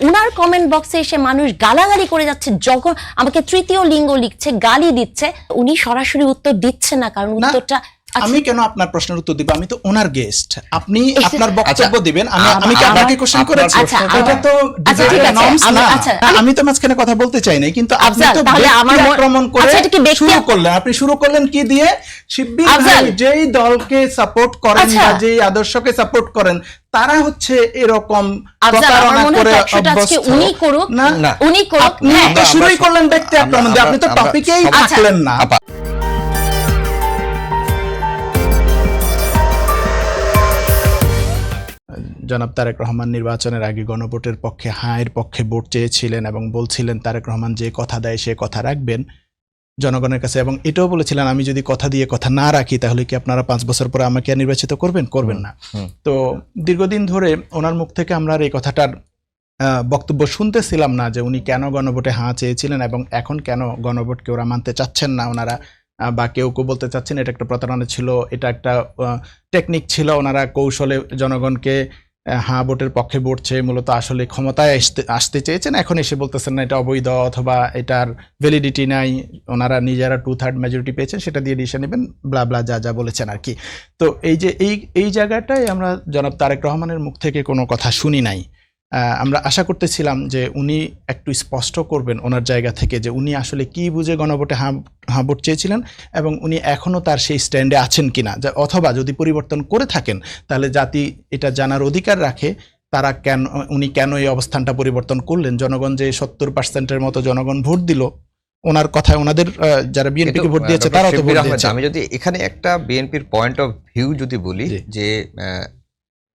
উনার কমেন্ট বক্সে এসে মানুষ গালাগালি করে যাচ্ছে, যখন আমাকে তৃতীয় লিঙ্গ লিখছে, গালি দিচ্ছে, উনি সরাসরি উত্তর দিচ্ছেন না, কারণ উত্তরটা আমি কেন আপনার প্রশ্নের উত্তর দিব? আমি তো ওনার গেস্ট, আপনি আপনার বক্তব্য দিবেন, আমি কি আপনাকে কোশ্চেন করেছি? এটা তো নর্মস না। আমি তো মাঝখানে কথা বলতে চাই না, কিন্তু আপনি তো আক্রমণ করে শুরু করলেন। আপনি শুরু করলেন কি দিয়ে? শিব্বির ভাই যেই দলকে সাপোর্ট করেন বা যেই আদর্শকে সাপোর্ট করেন তারা হচ্ছে এরকম প্রতারণা করে অভ্যস্ত। উনি করুক, উনি করুক। আপনি তো শুরুই করলেন ব্যক্তি আক্রমণ দিয়ে, আপনি তো টপিকেই থাকলেন না। জনাব তারেক রহমান নির্বাচনের আগে গণভোটের পক্ষে, হায়ের পক্ষে ভোট চেয়েছিলেন এবং বলছিলেন তারেক রহমান যে কথা দেয় সে কথা রাখবেন জনগণের কাছে, এবং এটাও বলেছিলেন আমি যদি কথা দিয়ে কথা না রাখি তাহলে কি আপনারা 5 বছর পরে আমাকে নির্বাচিত করবেন না। তো দীর্ঘদিন ধরে ওনার মুখ থেকে আমরা আর এই কথাটার বক্তব্য শুনতেছিলাম না যে উনি কেন গণভোটে হাঁ চেয়েছিলেন এবং এখন কেন গণভোটকে ওরা মানতে চাচ্ছেন না ওনারা, বা কেউ বলতে চাচ্ছেন এটা একটা প্রতারণা ছিল, এটা একটা টেকনিক ছিল, ওনারা কৌশলে জনগণকে হাঁ ভোটের পক্ষে ভোট চেয়ে মূলত আসলে ক্ষমতায় আসতে চেয়েছেন, এখন এসে বলতেছেন না এটা অবৈধ অথবা এটার ভ্যালিডিটি নাই, ওনারা নিজেরা 2/3 মেজরিটি পেয়েছেন সেটা দিয়ে ডিসিশন নেবেন, ব্লা ব্লা যা বলেছেন আর কি। তো এই যে এই জায়গাটায় আমরা জনাব তারেক রহমানের মুখ থেকে কোনো কথা শুনি নাই। আমরা আশা করতেছিলাম যে উনি একটু স্পষ্ট করবেন ওনার জায়গা থেকে যে উনি আসলে কি বুঝে গণভোটে হাঁ ভোট চেয়েছিলেন এবং উনি এখনও তার সেই স্ট্যান্ডে আছেন কিনা, অথবা যদি পরিবর্তন করে থাকেন তাহলে জাতি এটা জানার অধিকার রাখে তারা উনি কেন এই অবস্থানটা পরিবর্তন করলেন। জনগণ যে 70% মতো জনগণ ভোট দিল ওনার কথায়, ওনাদের যারা বিএনপিকে ভোট দিয়েছে তারাও তো ভোট দিয়েছে। আমি যদি এখানে একটা বিএনপির পয়েন্ট অফ ভিউ যদি বলি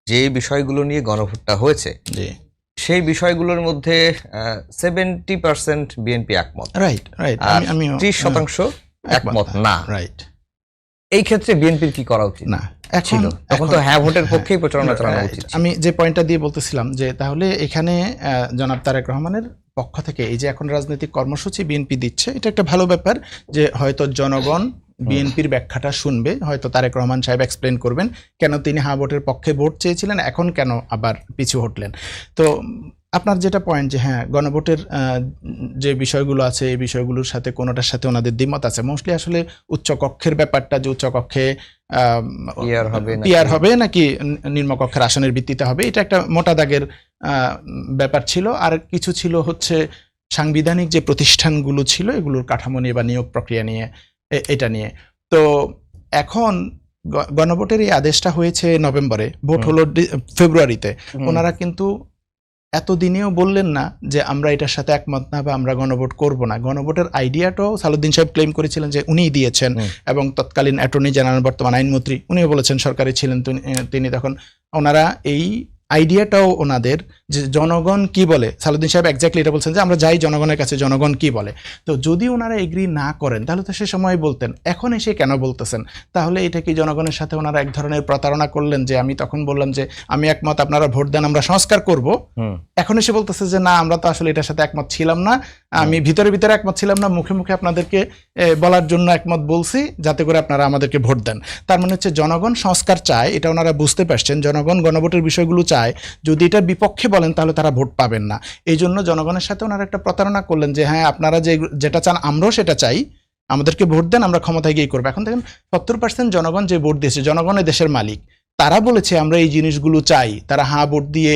যে বিষয়গুলো নিয়ে গণভোটটা হয়েছে সেই বিষয়গুলোর মধ্যে 70% বিএনপি একমত, রাইট, আমি 30% একমত না, রাইট। এই ক্ষেত্রে বিএনপির কি করা উচিত? না তখন তো হ্যাঁ ভোটের পক্ষেই প্রচারণা চালানো উচিত। আমি যে পয়েন্টটা দিয়ে বলতেছিলাম যে তাহলে এখানে জনাব তারেক রহমানের পক্ষ থেকে এই যে এখন রাজনৈতিক কর্মসূচি বিএনপি দিচ্ছে এটা একটা ভালো ব্যাপার, যে হয়তো জনগণ বিএনপির ব্যাখ্যাটা শুনবে, হয়তো তারেক রহমান সাহেব এক্সপ্লেন করবেন কেন তিনি হাঁ ভোটের পক্ষে ভোট চেয়েছিলেন, এখন কেন আবার পিছু হটলেন। তো আপনার যেটা পয়েন্ট যে হ্যাঁ গণভোটের যে বিষয়গুলো আছে এই বিষয়গুলোর সাথে কোনোটার সাথে ওনাদের দ্বিমত আছে, মোস্টলি আসলে উচ্চকক্ষের ব্যাপারটা, যে উচ্চকক্ষে পিআর হবে নাকি নিম্নকক্ষের আসনের ভিত্তিতে হবে, এটা একটা মোটা দাগের ব্যাপার ছিল। আর কিছু ছিল হচ্ছে সাংবিধানিক যে প্রতিষ্ঠানগুলো ছিল এগুলোর কাঠামো নিয়ে বা নিয়োগ প্রক্রিয়া নিয়ে, এটা নিয়ে। তো এখন গণভোটের এই আদেশটা হয়েছে নভেম্বরে, ভোট হলো ফেব্রুয়ারিতে। ওনারা কিন্তু এতদিনেও বললেন না যে আমরা এটার সাথে একমত না বা আমরা গণভোট করব না। গণভোটের আইডিয়াটাও সালাউদ্দিন সাহেব ক্লেম করেছিলেন যে উনিই দিয়েছেন, এবং তৎকালীন অ্যাটর্নি জেনারেল বর্তমান আইনমন্ত্রী উনিও বলেছেন, সরকারে ছিলেন তিনি তখন। ওনারা এই আইডিয়াটাও ওনাদের যে জনগণ কি বলে, সালাউদ্দিন সাহেব এক্স্যাক্টলি এটা বলছেন যে আমরা যাই জনগণের কাছে, জনগণ কি বলে। তো যদি ওনারা এগ্রি না করেন তাহলে তো সে সময় বলতেন, এখন এসে কেন বলতেছেন? তাহলে এটা কি জনগণের সাথে ওনারা এক ধরনের প্রতারণা করলেন যে আমি তখন বললাম যে আমি একমত, আপনারা ভোট দেন, আমরা সংস্কার করব, এখন এসে বলতেছে যে না আমরা তো আসলে এটার সাথে একমত ছিলাম না, আমি ভিতরে একমত ছিলাম না, মুখে মুখে আপনাদেরকে বলার জন্য একমত বলছি যাতে করে আপনারা আমাদেরকে ভোট দেন। তার মানে হচ্ছে জনগণ সংস্কার চায়, এটা ওনারা বুঝতে পারছেন, জনগণ গণভোটের বিষয়গুলো চায়, যদি এটার বিপক্ষে বলেন তাহলে তারা ভোট পাবেন না। এই জন্য জনগণের সাথে ওনারা একটা প্রতারণা করলেন যে হ্যাঁ আপনারা যেটা চান আমরাও সেটা চাই, আমাদেরকে ভোট দেন, আমরা ক্ষমতায় গিয়ে করবো। এখন দেখেন 70% জনগণ যে ভোট দিয়েছে, জনগণের দেশের মালিক, তারা বলেছে আমরা এই জিনিসগুলো চাই, তারা হাঁ ভোট দিয়ে,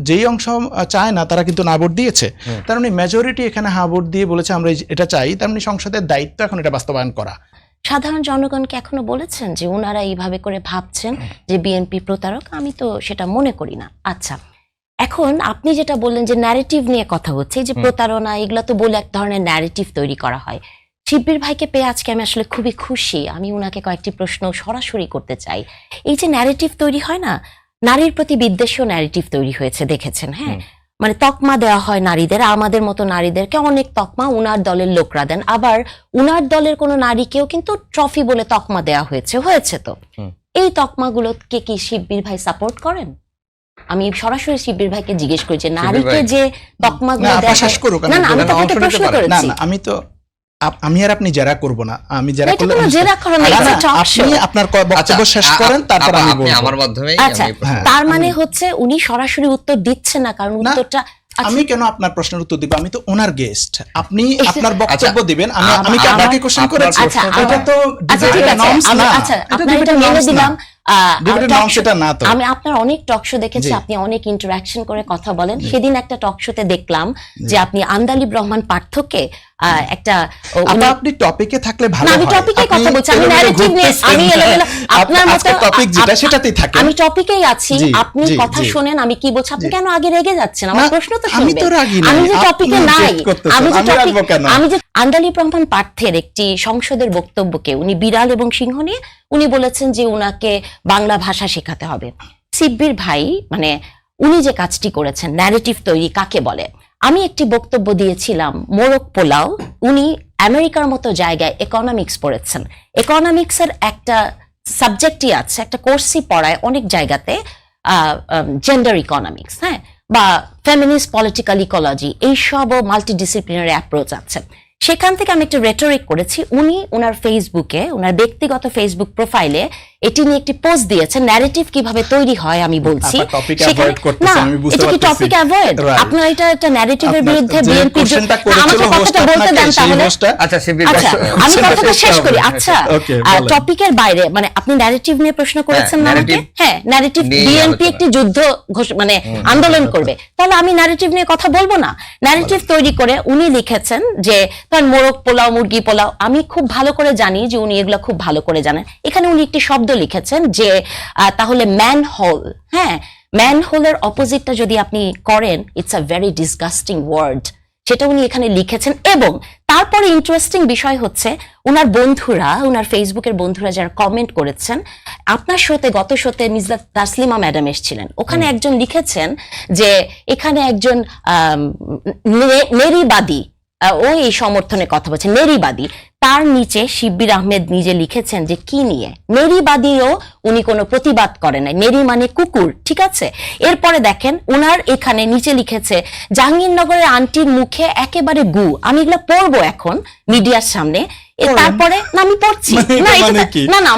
যেই অংশ চায় না তারা কিন্তু না ভোট দিয়েছে। তার মানে মেজরিটি এখানে হাঁ ভোট দিয়ে বলেছে আমরা এটা চাই, তার মানে সংসদের দায়িত্ব এখন এটা বাস্তবায়ন করা। সাধারণ জনগণকে এখনো বলেছেন যে ওনারা এইভাবে করে ভাবছেন যে বিএনপি প্রতারক? আমি তো সেটা মনে করি না। আচ্ছা, এখন আপনি যেটা বললেন যে ন্যারেটিভ নিয়ে কথা হচ্ছে, যে প্রতারণা এগুলো তো বলে এক ধরনের ন্যারেটিভ তৈরি করা হয়। শিব্বির ভাইকে পেয়ে আজকে আমি আসলে খুবই খুশি। আমি ওনাকে কয়েকটি প্রশ্ন সরাসরি করতে চাই। এই যে ন্যারেটিভ তৈরি হয় না, নারীর প্রতি বিদ্বেষীয় ন্যারেটিভ তৈরি হয়েছে, দেখেছেন? হ্যাঁ, মানে তকমা দেওয়া হয় নারীদের, আমাদের মতো নারীদেরকে অনেক তকমা উনার দলের লোকরা দেন, আবার উনার দলের কোনো নারীকেও কিন্তু ট্রফি বলে তকমা দেওয়া হয়েছে। তো এই তকমাগুলোকে কি শিব্বির ভাই সাপোর্ট করেন? আমি সরাসরি শিব্বির ভাইকে জিজ্ঞেস করি যে নারীকে যে তকমাগুলো দেওয়া হয়, না আমি তাকে প্রশ্ন করেছি। আমি তো আমি আর আপনি জেরা করব না, আমি জেরা করলে আপনি আপনার বক্তব্য শেষ করেন, তারপর আমি বলবো আমার মাধ্যমে। আচ্ছা, তার মানে হচ্ছে উনি সরাসরি উত্তর দিচ্ছেন না, কারণ উত্তরটা আমি কেন আপনার প্রশ্নের উত্তর দিব? আমি তো ওনার গেস্ট, আপনি এসে- আপনার বক্তব্য আচ্ছা, দিবেন। আমি কি আপনাকে কোশ্চেন করেছি? আচ্ছা, এটা তো আচ্ছা ঠিক debate আছে, norms আমি না। আচ্ছা এটা আপনার এটা debate মেনে norms না। দিলাম। Debate talk norms show- এটা না তো। আমি আপনার অনেক টক শো দেখেছি, জি। আপনি অনেক ইন্টারাকশন করে কথা বলেন। সেদিন একটা টক শোতে দেখলাম যে আপনি আন্দালিব রহমান পার্থকে একটা আপনি টপিকে থাকলে ভালো না, হয়। আমি টপিকে আপনি কথা বলছি, আমি এলোমেলো ন্যারেটিভ নিয়ে, ঘুরতেছেন। আমি এলোমেলো, আপনার মতো আজকে টপিক যেটা সেটাতেই থাকেন। আমি টপিকেই আছি, জি, আপনি জি, কথা জি। শোনেন আমি কি বলছি, আপনি জি। কেন আগে রেগে যাচ্ছেন? আমার না, প্রশ্ন তো আমি শুনবেন। তো রাগি নাই, আমি যে আপনি টপিকে নাই, object করতেছেন, আমি যে আমি টপিক, রাগবো কেন? আমি যে আন্দালিব রহমান পার্থের একটি সংসদের বক্তব্যকে উনি বিড়াল এবং সিংহ নিয়ে উনি বলেছেন যে উনাকে বাংলা ভাষা শেখাতে হবে। সিব্বির ভাই মানে উনি যে কাজটি করেছেন, ন্যারেটিভ তৈরি কাকে বলে, আমি একটি বক্তব্য দিয়েছিলাম মোরগ পোলাও, উনি আমেরিকার মতো জায়গায় ইকোনমিক্স পড়েছেন। ইকোনমিক্সের একটা সাবজেক্টই আছে, একটা কোর্সই পড়ায় অনেক জায়গাতে, জেন্ডার ইকোনমিক্স, হ্যাঁ, বা ফেমিনিস্ট পলিটিক্যাল ইকোলজি, এইসবও মাল্টিডিসিপ্লিনারি অ্যাপ্রোচ আছে। সেখান থেকে আমি একটা রেটরিক করেছি। উনি ওনার ফেসবুকে, ওনার ব্যক্তিগত ফেসবুক প্রোফাইলে এটি নিয়ে একটি পোস্ট দিয়েছেন, ন্যারেটিভ কিভাবে তৈরি হয় আমি বলছি। আপনার topic সেখানে avoid করতেছেন, না, আমি বুঝতে এটা কি পারতেছি। Topic avoid? Right. আপনার এটা একটা ন্যারেটিভের আপনার বিরুদ্ধে যে বিএনপি কোশ্চেনটা আমাকে করেছিল host কথাটা বলতে আপনাকে, দেন সেই তাহলে। host-টা- আচ্ছা শিবির ভাই, আচ্ছা, আমি সেটা কথাটা শেষ শেষ হবে। করি। আচ্ছা, Okay, বলেন। টপিকের বাইরে মানে আপনি ন্যারেটিভ নিয়ে প্রশ্ন করেছেন না আমাকে? narrative হ্যাঁ, ন্যারেটিভ নিয়ে বিএনপি আলোচনা। একটি যুদ্ধ মানে আন্দোলন করবে, তাহলে আমি ন্যারেটিভ নিয়ে কথা বলবো না? ন্যারেটিভ তৈরি করে উনি লিখেছেন যে তার মোরগ পোলাও, মুরগি পোলাও, আমি খুব ভালো করে জানি যে উনি এগুলো খুব ভালো করে জানেন। এখানে উনি একটি শব্দ লিখেছেন যে তাহলে ম্যান হোল, হ্যাঁ, ম্যান হোলের অপোজিটটা যদি আপনি করেন, it's a very disgusting word, সেটা উনি এখানে লিখেছেন। এবং তারপরে ইন্টারেস্টিং বিষয় হচ্ছে ওনার বন্ধুরা, ওনার ফেসবুকের বন্ধুরা যারা কমেন্ট করেছেন, আপনার শোতে, গত শোতে মির্জা তাসলিমা ম্যাডাম এসেছিলেন, ওখানে একজন লিখেছেন যে এখানে একজন নেরিবাদী, ও এই সমর্থনে কথা বলছে, নেরিবাদী। তার নিচে শিব্বির আহমেদ নিজে লিখেছেন যে কি নিয়ে নেরিবাদীও উনি কোনো প্রতিবাদ করে নাই, নেরি মানে কুকুর, ঠিক আছে। এরপরে দেখেন উনার এখানে নিচে লিখেছে জাহাঙ্গীরনগরের আন্টির মুখে একেবারে গু। আমি এগুলো পড়বো এখন মিডিয়ার সামনে। তারপরে না, আমি পড়ছি না, মানে কি? না না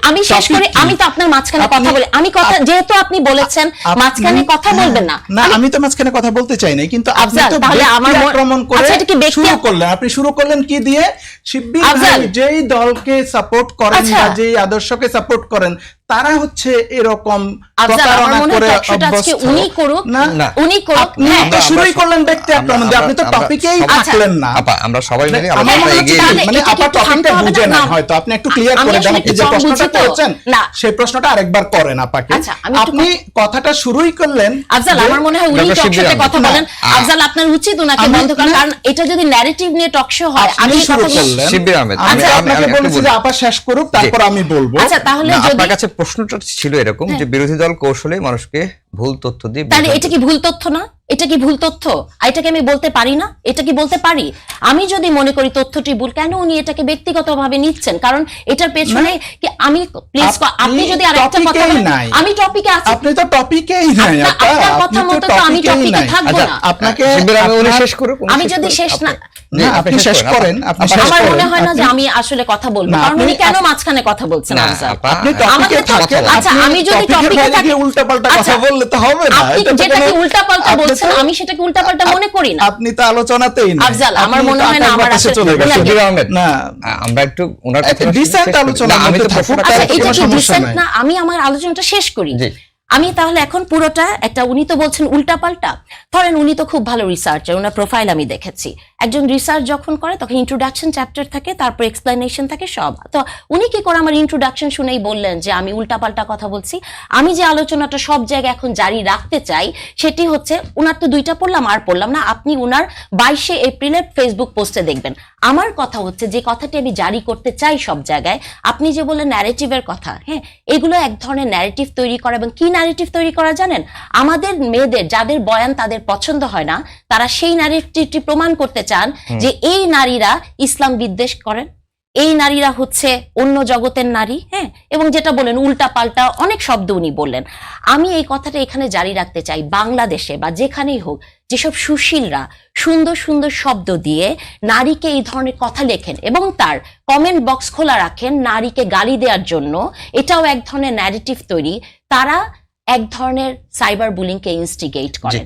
আমি শেষ করে, আমি তো আপনার মাঝখানে কথা বলি, আমি কথা যেহেতু আপনি বলেছেন মাঝখানে কথা বলবেন না, না আমি তো মাঝখানে কথা বলতে চাই না, কিন্তু আপনি আফজাল, তো তাহলে আমার ব্যক্তি আক্রমণ করে আচ্ছা, এটা কি ব্যক্তি শুরু করলেন। আপনি শুরু করলেন কি দিয়ে? শিব্বির আফজাল, ভাই যেই দলকে সাপোর্ট করেন আচ্ছা, বা যেই আদর্শকে সাপোর্ট করেন, তারা হচ্ছে এরকম আফজাল, আমার প্রতারণা মনে হয় করে টকশোটা আজকে অভ্যস্ত। উনি করুক, না না, উনি করুক। আপনি হ্যাঁ, তো শুরুই আমরা- করলেন ব্যক্তি আক্রমণ দিয়ে, আপনি তো আমরা- টপিকেই আমরা- থাকলেন না। আপা আমরা সবাই মিলে আমার আলোচনাটা মনে হচ্ছে এগিয়ে তাহলে নিই। মানে এটা কি আপা একটু টপিকটা থামতে হবে বুঝে না? না হয়তো, আপনি একটু ক্লিয়ার আমি করে দেন। আসলে আপনি একটু যে কম প্রশ্নটা বুঝি তো। করেছেন না। সেই প্রশ্নটা আরেকবার করেন আপাকে। আচ্ছা, আমি একটু আপনি কথাটা শুরুই করলেন। আফজাল, যে- আমার মনে হয় উনি ডক্টর টক শিববির শোতে আহমেদ। কথা না, বলেন। আফজাল, আপনার উচিত ওনাকে আমি- বন্ধ করা, না। কারণ এটা যদি ন্যারেটিভ নিয়ে টক শো হয়, আপনি আমি শুরু কথা বলি- করলেন। শিববির আহমেদ, আমি আমি- আমি- আপনাকে আমি একটু বলেছি বলি। যে আপা শেষ করুক, তারপর আমি বলবো। আচ্ছা, তাহলে না, যদি আপনার কাছে প্রশ্নটা ছিল এরকম যে বিরোধী দল কৌশলে মানুষকে ভুল তথ্য দিয়ে তাহলে বিভ্রান্ত এটা কি ভুল তথ্য না? এটা কি ভুল তথ্য? এটাকে আমি বলতে পারি না? এটা কি বলতে পারি? আমি যদি মনে করি তথ্যটি ভুল, কেন উনি এটাকে ব্যক্তিগতভাবে নিচ্ছেন? কারণ এটার পেছনে কি আমি প্লিজ, আপনি যদি আরেকটা কথা টপিকেই বলেন, নাই। আমি টপিকে আছি। আপনি তো টপিকেই নাই আপা, আপনার আপনি কথা তো মতো তো আমি টপিকেই টপিকে নাই। থাকবো আচ্ছা, না। আপনাকে শিববির আহমেদ উনি আপনার- শেষ করুক, উনি আমি শেষ যদি করুক। শেষ না, জি, আপনি শেষ করেন, আপনি আপা, শেষ আমার করেন। মনে হয় না যে আপনি- আমি আসলে কথা বলবো, না, কারণ উনি আপনি- কেন মাঝখানে কথা বলছেন? না, আফজাল, আপা, আপনি আমাকে টপিকে তো- থাকেন, আচ্ছা, আপনি আমি যদি টপিকের টপিকে বাইরে থাকি- গিয়ে উল্টাপাল্টা আচ্ছা, কথা বললে তো হবে না। আপনি এটা তো যেটাকে কোনো- উল্টাপাল্টা আপনি বলছেন, তো- আমি সেটাকে উল্টাপাল্টা মনে করি না। আপনি তো আলোচনাতেই না। আফজাল, আমার আপনি মনে তো হয় না আকাশ আমার বাতাসে আসলে- চলে গেছেন। শিববির আহমেদ, না, আমরা একটু ওনার একটা কথা decent আলোচনার আমি তো মধ্যে থাকুক। প্রশ্নটা আচ্ছা, তার এটা কোনো কি সমস্যা decent নাই। না? আমি আমার আলোচনাটা শেষ করি। জি। আমি তাহলে এখন পুরোটা একটা, উনি তো বলছেন উল্টাপাল্টা। ধরেন উনি তো খুব ভালো রিসার্চার, ওনার প্রোফাইল আমি দেখেছি। একজন রিসার্চ যখন করে তখন ইন্ট্রোডাকশন চ্যাপ্টার থাকে, তারপর এক্সপ্লেনেশন থাকে, সব। তো উনি কি করে আমার ইন্ট্রোডাকশন শুনেই বললেন যে আমি উল্টাপাল্টা কথা বলছি? আমি যে আলোচনাটা সব জায়গায় এখন জারি রাখতে চাই সেটি হচ্ছে, উনার তো দুইটা পড়লাম আর পড়লাম না, আপনি উনার 22শে এপ্রিলের ফেসবুক পোস্টে দেখবেন। আমার কথা হচ্ছে যে কথাটি আমি জারি করতে চাই সব জায়গায়, আপনি যে বললেন ন্যারেটিভের কথা, হ্যাঁ, এগুলো এক ধরনের ন্যারেটিভ তৈরি করা। এবং কি ন্যারেটিভ তৈরি করা জানেন? আমাদের মেয়েদের যাদের বয়ান তাদের পছন্দ হয় না, তারা সেই ন্যারেটিভটি প্রমাণ করতে চান যে এই নারীরা ইসলাম বিদ্বেষ করেন, এই নারীরা হচ্ছে অন্য জগতের নারী, হ্যাঁ, এবং যেটা বলেন উল্টা পাল্টা অনেক শব্দ উনি বললেন। আমি এই কথাটা এখানে জারি রাখতে চাই, বাংলাদেশে বা যেখানেই হোক, যেসব সুশীলরা সুন্দর সুন্দর শব্দ দিয়ে নারীকে এই ধরনের কথা লেখেন এবং তার কমেন্ট বক্স খোলা রাখেন নারীকে গালি দেওয়ার জন্য, এটাও এক ধরনের ন্যারেটিভ তৈরি। তারা এক ধরনের সাইবার বুলিংকে ইনস্টিগেট করেন।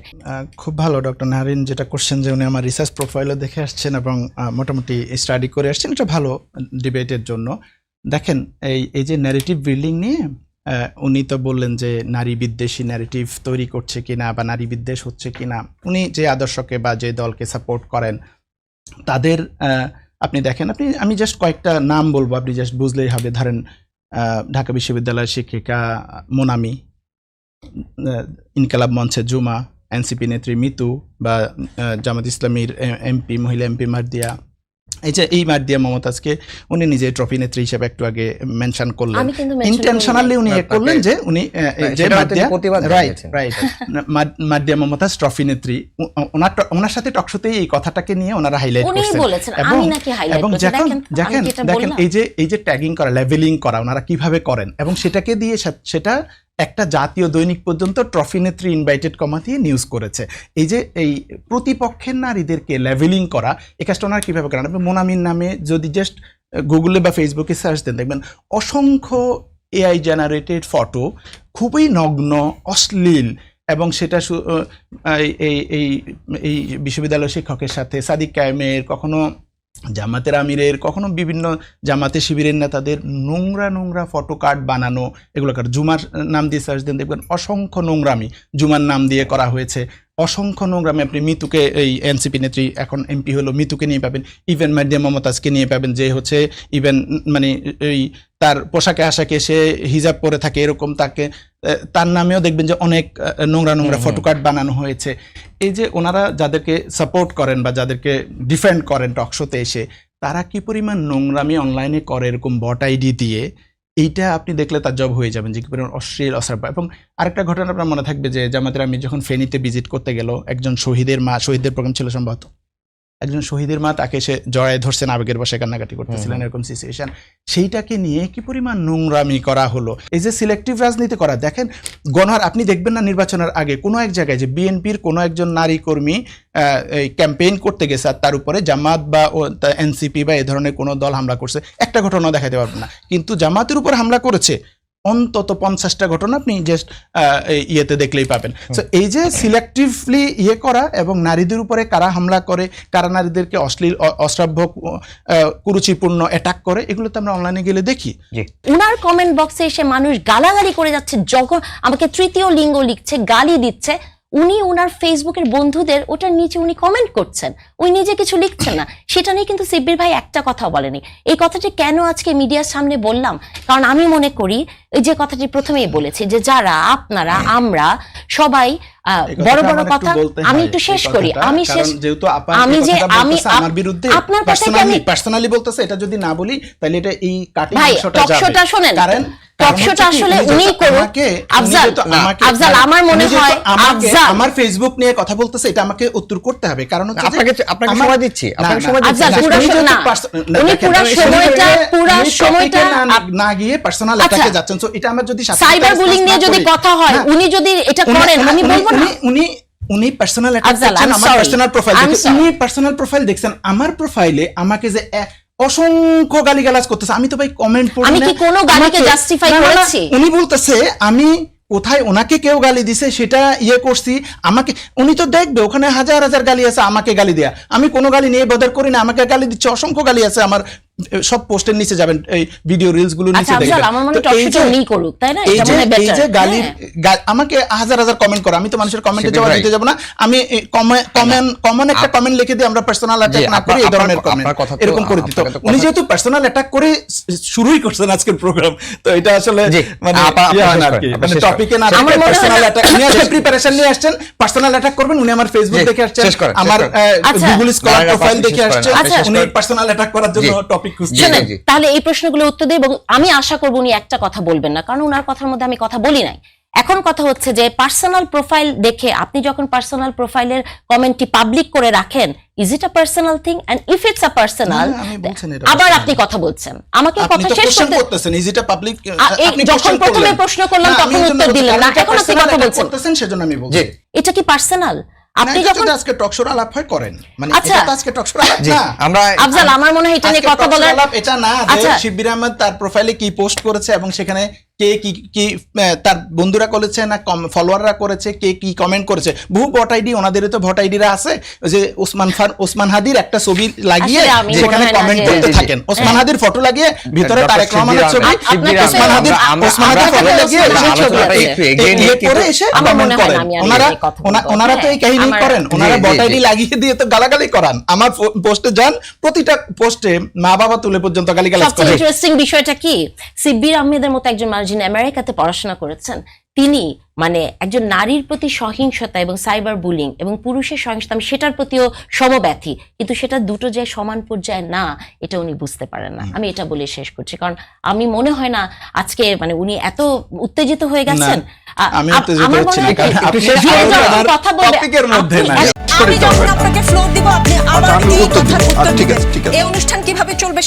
খুব ভালো ডক্টর নাহারিন যেটা করছেন যে উনি আমার রিসার্চ প্রোফাইলও দেখে আসছেন এবং মোটামুটি স্টাডি করে আসছেন, এটা ভালো ডিবেটের জন্য। দেখেন এই যে ন্যারেটিভ বিল্ডিং নিয়ে উনি তো বললেন যে নারী বিদ্বেষী ন্যারেটিভ তৈরি করছে কিনা বা নারী বিদ্বেষ হচ্ছে কিনা, উনি যে আদর্শকে বা যে দলকে সাপোর্ট করেন তাদের আপনি দেখেন, আমি জাস্ট কয়েকটা নাম বলবো, আপনি জাস্ট বুঝলেই হবে। ধরেন ঢাকা বিশ্ববিদ্যালয়ের শিক্ষিকা মোনামি, ইনকালাব মঞ্চের জুমা, এনসিপি নেত্রী মিতু, বা জামাত ইসলামীর এমপি মহিলা এমপি মারদিয়া, এই মারদিয়া মমতাজকে উনি নিজে ট্রফি নেত্রী হিসেবে একটু আগে মেনশন করলেন, ইন্টেনশনালি উনি করলেন যে উনি যে মারদিয়া মমতাজ ট্রফি নেত্রী, ওনার সাথে টকশোতেই এই কথাটাকে নিয়ে ওনারা হাইলাইট করছেন। এবং দেখেন এই যে ট্যাগিং করা, লেভেলিং করা ওনারা কিভাবে করেন, এবং সেটাকে দিয়ে সেটা একটা জাতীয় দৈনিক পর্যন্ত ট্রফি নেত্রী ইনভাইটেড কমা দিয়ে নিউজ করেছে। এই প্রতিপক্ষের নারীদেরকে লেভেলিং করা, এই কাজটা ওনারা কীভাবে করেন? আপনি মোনামির নামে যদি জাস্ট গুগলে বা ফেসবুকে সার্চ দেন, দেখবেন অসংখ্য এআই জেনারেটেড ফটো, খুবই নগ্ন, অশ্লীল, এবং সেটা এই বিশ্ববিদ্যালয় শিক্ষকের সাথে সাদিক কায়েমের, কখনো জামাতের আমিরের, কখনো বিভিন্ন জামাতে শিবিরের নেতাদের নোংরা ফটো কার্ড বানানো, এগুলো জুমার নাম দিয়ে সার্চ দেন, দেখবেন অসংখ্য নোংরামি জুমার নাম দিয়ে করা হয়েছে, অসংখ্য নোংরামি। আপনি মিতুকে, এই এনসিপি নেত্রী এখন এমপি হলো, মিতুকে নিয়ে পাবেন, ইভেন মারদিয়া মমতাজকে নিয়ে পাবেন, যে হচ্ছে ইভেন মানে এই তার পোশাকে আশাকে সে হিজাব পরে থাকে এরকম, তার নামেও দেখবেন যে অনেক নোংরা ফটো কার্ড বানানো হয়েছে। এই যে ওনারা যাদেরকে সাপোর্ট করেন বা যাদেরকে ডিফেন্ড করেন টকশোতে এসে, তারা কি পরিমাণ নোংরামি অনলাইনে করে এরকম বট আইডি দিয়ে, এইটা আপনি দেখলে তার জব হয়ে যাবেন যে কি পরিমাণ অশ্লীল অশ্রাব্য। এবং আরেকটা ঘটনা আপনার মনে থাকবে যে জামাতের আমির যখন ফেনীতে ভিজিট করতে গেল, একজন শহীদের প্রোগ্রাম ছিল সম্ভবত, একজন শহীদের মা তাকে সে জড়ায় ধরছেন, আবেগের বসে কান্নাকাটি করতেছিলেন, এরকম সিচুয়েশন, সেইটাকে নিয়ে কি পরিমাণ নোংরামি করা হলো। এই যে সিলেক্টিভ রাজনীতি করা, দেখেন আপনি দেখবেন না নির্বাচনের আগে কোনো এক জায়গায় যে বিএনপির কোনো একজন নারী কর্মী ক্যাম্পেইন করতে গেছে আর তার উপরে জামাত বা এনসিপি বা এই ধরনের কোনো দল হামলা করছে, একটা ঘটনা দেখাতে পারবেন না, কিন্তু জামাতের উপর হামলা করেছে অন্তত 50টা ঘটনা আপনি জাস্ট ইয়েতে দেখলেই পাবেন। সো এই যে সিলেক্টিভলি করা এবং নারীদের উপরে কারা হামলা করে, কারা নারীদেরকে অশ্লীল অশ্রাব্য কুরুচিপূর্ণ অ্যাটাক করে, এগুলো তো আমরা অনলাইনে গেলে দেখি। উনার কমেন্ট বক্সে এসে মানুষ গালাগালি করে যাচ্ছে, যখন আমাকে তৃতীয় লিঙ্গ লিখছে, গালি দিচ্ছে, উনি ওনার ফেসবুকের বন্ধুদের ওটার নিচে উনি কমেন্ট করছেন, উনি নিজে কিছু লিখছেন না। সেটা নিয়ে কিন্তু সিব্বির ভাই একটা কথা বলেনি। এই কথাটি কেন আজকে মিডিয়ার সামনে বললাম, কারণ আমি মনে করি এই যে কথাটি প্রথমেই বলেছি যে যারা আপনারা আমরা সবাই বড় বড় কথা, আমি একটু শেষ করি, আমি যে আমি আমার বিরুদ্ধে আপনার পার্সোনালি বলতেছে, এটা যদি না বলি তাহলে এটা এই কাটিং অংশটা যাবে। টকশোটা শুনেন, টকশোটা আসলে উনি করুন। আফজাল আমার মনে হয় আমার ফেসবুক নিয়ে কথা বলতেছে, এটা আমাকে উত্তর করতে হবে, কারণ হচ্ছে আপনাকে সময় দিচ্ছি, না গিয়ে পার্সোনাল অ্যাটাকে যাচ্ছেন। সো এটা আমার যদি সাইবার বুলিং নিয়ে যদি কথা হয়, উনি যদি এটা করেন, আমি বলবো না উনি পার্সোনাল অ্যাটাক করছেন আমার পার্সোনাল প্রোফাইল দেখে। উনি পার্সোনাল প্রোফাইল দেখছেন, আমার প্রোফাইলে আমাকে যে অসংখ্য গালিগালাজ করতেছে, আমি তো ভাই কমেন্ট পড়ি না, আমি কি কোনো গালিকে জাস্টিফাই করেছি? উনি বলতেছে আমি কোথায় ওনাকে কেউ গালি দিছে সেটা করছি, আমাকে উনি তো দেখবে ওখানে হাজার হাজার গালি আছে, আমাকে গালি দেয়া, আমি কোনো গালি নিয়ে বদার করি না, আমাকে গালি দিচ্ছে, অসংখ্য গালি আছে আমার সব পোস্টের নিচে যাবেন, এই ভিডিও রিলস গুলো নিচে দেখবেন। এই যে গালি আমাকে হাজার হাজার কমেন্ট করে, আমি তো মানুষের কমেন্টে জবাব দিতে যাব না, আমি কমন একটা কমেন্ট লিখে দিই, আমরা পার্সোনাল অ্যাটাক না করি, এই ধরনের কমেন্ট এরকম করে দিত। উনি যেহেতু পার্সোনাল অ্যাটাক করে শুরুই করছেন আজকের প্রোগ্রাম, তো এটা আসলে মানে টপিকে না পার্সোনাল অ্যাটাক নিয়ে আসলে প্রিপারেশন নিয়ে আসছেন, পার্সোনাল অ্যাটাক করবেন। উনি আমার ফেসবুক দেখে আসছেন, আমার গুগল স্কলার প্রোফাইল দেখে আসছেন, উনি পার্সোনাল অ্যাটাক করার জন্য তাহলে এই প্রশ্নগুলো উত্তর দেব, এবং আমি আশা করব উনি একটা কথা বলবেন না, কারণ ওনার কথার মধ্যে আমি কথা বলি নাই। এখন কথা হচ্ছে যে পার্সোনাল প্রোফাইল দেখে আপনি যখন পার্সোনাল প্রোফাইলের কমেন্টটি পাবলিক করে রাখেন, is it a personal thing? And if it's a personal, আবার আপনি কথা বলছেন, আমাকে কথা শেষ করতেছেন, ইজ ইট আ পাবলিক? আপনি যখন প্রথমে প্রশ্ন করলাম তখন উত্তর দিলেন না, এখন আপনি কথা বলছেন, সেজন্য আমি বলছি এটা কি পার্সোনাল? আপনি যখন আজকে টকশোর আলাপ হয় করেন, মানে এটা তো আজকে টকশোর আলাপ না। আমরা আফজাল আমার মনে হয় এটা নিয়ে কথা বলার এটা না যে শিবির আহমেদ তার প্রোফাইলে কি পোস্ট করেছে এবং সেখানে কে কি কি তার বন্ধুরা করেছে না ফলোয়াররা করেছে, কে কি কমেন্ট করেছে, বহু ভোট আইডি, ওনাদেরও তো ভোট আইডিরা আছে, ওই যে ওসমান হাদির একটা ছবি লাগিয়ে আসলে আমি সেখানে মনে হয় না কমেন্ট যে- করতে জি, জি। থাকেন, ওসমান হাদির ফটো লাগিয়ে ভিতরে ডক্টর তারেক রহমানের ছবি, শিবজির ওসমান হাদির ফটো লাগিয়ে আমরা সেই ছবি আলোচনাটা একটু এগিয়ে নিয়ে করে এসে আমার মনে কমেন্ট হয় না করেন। আমি আর ওনারা এই কথা বলবো। ওনারা তো এই কাহিনী আমার- করেন, ওনারা জি, জি, ভোট জি। আইডি লাগিয়ে দিয়ে তো গালাগালি করান। আমার পোস্টে যান, প্রতিটা পোস্টে মা বাবা তুলে পর্যন্ত গালিগালাজ সবচেয়ে করে। ইন্টারেস্টিং বিষয়টা কি, সিব্বির আহমেদের মতো একজন মানুষ যিনি আমেরিকাতে পড়াশোনা করেছেন, তিনি মানে একজন নারীর প্রতি সহিংসতা এবং সাইবার বুলিং এবং পুরুষের সহিংসতা, আমি সেটার প্রতিও সমব্যথী, কিন্তু সেটা দুটো যে সমান পর্যায়ে না, এটা উনি বুঝতে পারেন না। আমি এটা বলে শেষ করছি, কারণ আমি মনে হয় না আজকে মানে উনি এত উত্তেজিত হয়ে গেছেন। আমি উত্তেজিত আমার হচ্ছি মনে না, হয় কারণ কি, আপনি যে যখন আলোচনার কথা বলবে, টপিকের মধ্যে আপনি- নাই। আমি যখন আপনাকে ফ্লোর দিব আপনি আবার আমি এই উত্তর দিব। কথার উত্তর ঠিক আছে, দিবেন। ঠিক আছে। এই অনুষ্ঠান কিভাবে চলবে